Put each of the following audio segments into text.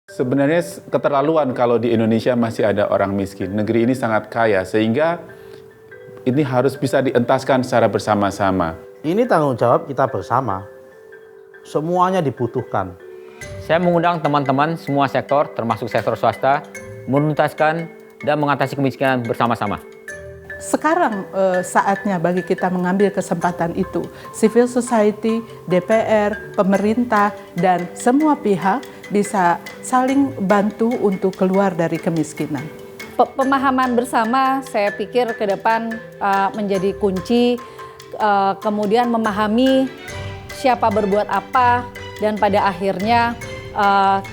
Sebenarnya keterlaluan kalau di Indonesia masih ada orang miskin. Negeri ini sangat kaya sehingga ini harus bisa dientaskan secara bersama-sama. Ini tanggung jawab kita bersama. Semuanya dibutuhkan. Saya mengundang teman-teman semua sektor, termasuk sektor swasta, menuntaskan dan mengatasi kemiskinan bersama-sama. Sekarang saatnya bagi kita mengambil kesempatan itu. Civil society, DPR, pemerintah, dan semua pihak bisa saling bantu untuk keluar dari kemiskinan. Pemahaman bersama saya pikir ke depan menjadi kunci, kemudian memahami siapa berbuat apa, dan pada akhirnya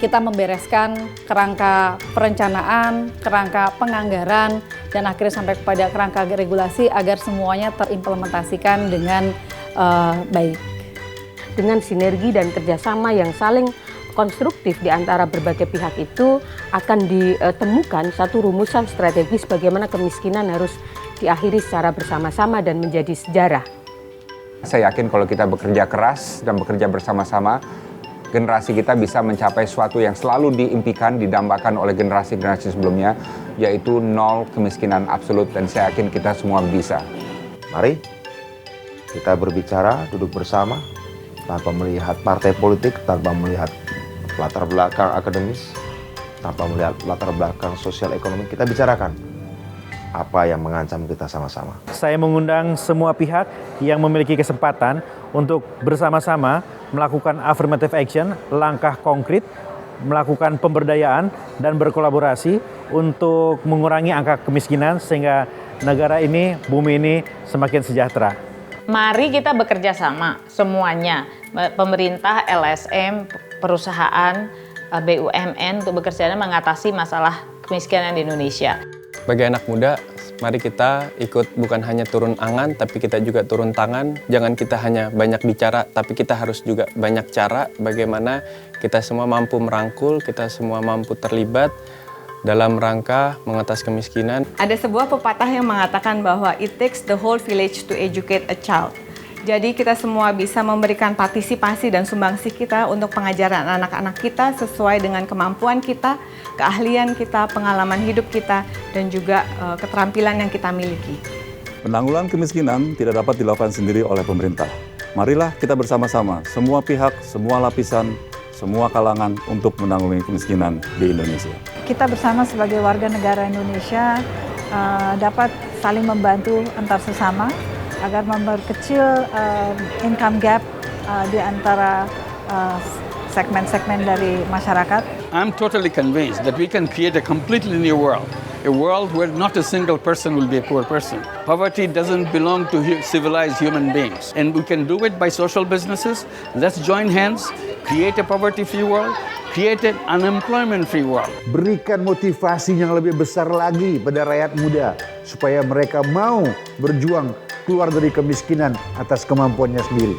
kita membereskan kerangka perencanaan, kerangka penganggaran, dan akhirnya sampai kepada kerangka regulasi agar semuanya terimplementasikan dengan baik. Dengan sinergi dan kerjasama yang saling konstruktif di antara berbagai pihak itu akan ditemukan satu rumusan strategis bagaimana kemiskinan harus diakhiri secara bersama-sama dan menjadi sejarah. Saya yakin kalau kita bekerja keras dan bekerja bersama-sama, generasi kita bisa mencapai sesuatu yang selalu diimpikan, didambakan oleh generasi-generasi sebelumnya, yaitu nol kemiskinan absolut, dan saya yakin kita semua bisa. Mari kita berbicara, duduk bersama, tanpa melihat partai politik, tanpa melihat latar belakang akademis, tanpa melihat latar belakang sosial ekonomi. Kita bicarakan apa yang mengancam kita sama-sama. Saya mengundang semua pihak yang memiliki kesempatan untuk bersama-sama melakukan affirmative action, langkah konkret, melakukan pemberdayaan dan berkolaborasi untuk mengurangi angka kemiskinan sehingga negara ini, bumi ini semakin sejahtera. Mari kita bekerja sama semuanya, pemerintah, LSM, perusahaan, BUMN untuk bekerja dan mengatasi masalah kemiskinan di Indonesia. Bagi anak muda, mari kita ikut bukan hanya turun angan, tapi kita juga turun tangan. Jangan kita hanya banyak bicara, tapi kita harus juga banyak cara bagaimana kita semua mampu merangkul, kita semua mampu terlibat dalam rangka mengatasi kemiskinan. Ada sebuah pepatah yang mengatakan bahwa it takes the whole village to educate a child. Jadi kita semua bisa memberikan partisipasi dan sumbangsih kita untuk pengajaran anak-anak kita sesuai dengan kemampuan kita, keahlian kita, pengalaman hidup kita, dan juga keterampilan yang kita miliki. Penanggulangan kemiskinan tidak dapat dilakukan sendiri oleh pemerintah. Marilah kita bersama-sama, semua pihak, semua lapisan, semua kalangan untuk menanggulangi kemiskinan di Indonesia. Kita bersama sebagai warga negara Indonesia dapat saling membantu antar sesama agar memperkecil income gap di antara segmen-segmen dari masyarakat. I'm totally convinced that we can create a completely new world. A world where not a single person will be a poor person. Poverty doesn't belong to civilized human beings. And we can do it by social businesses. Let's join hands, create a poverty-free world, create an unemployment-free world. Berikan motivasi yang lebih besar lagi pada rakyat muda supaya mereka mau berjuang keluar dari kemiskinan atas kemampuannya sendiri.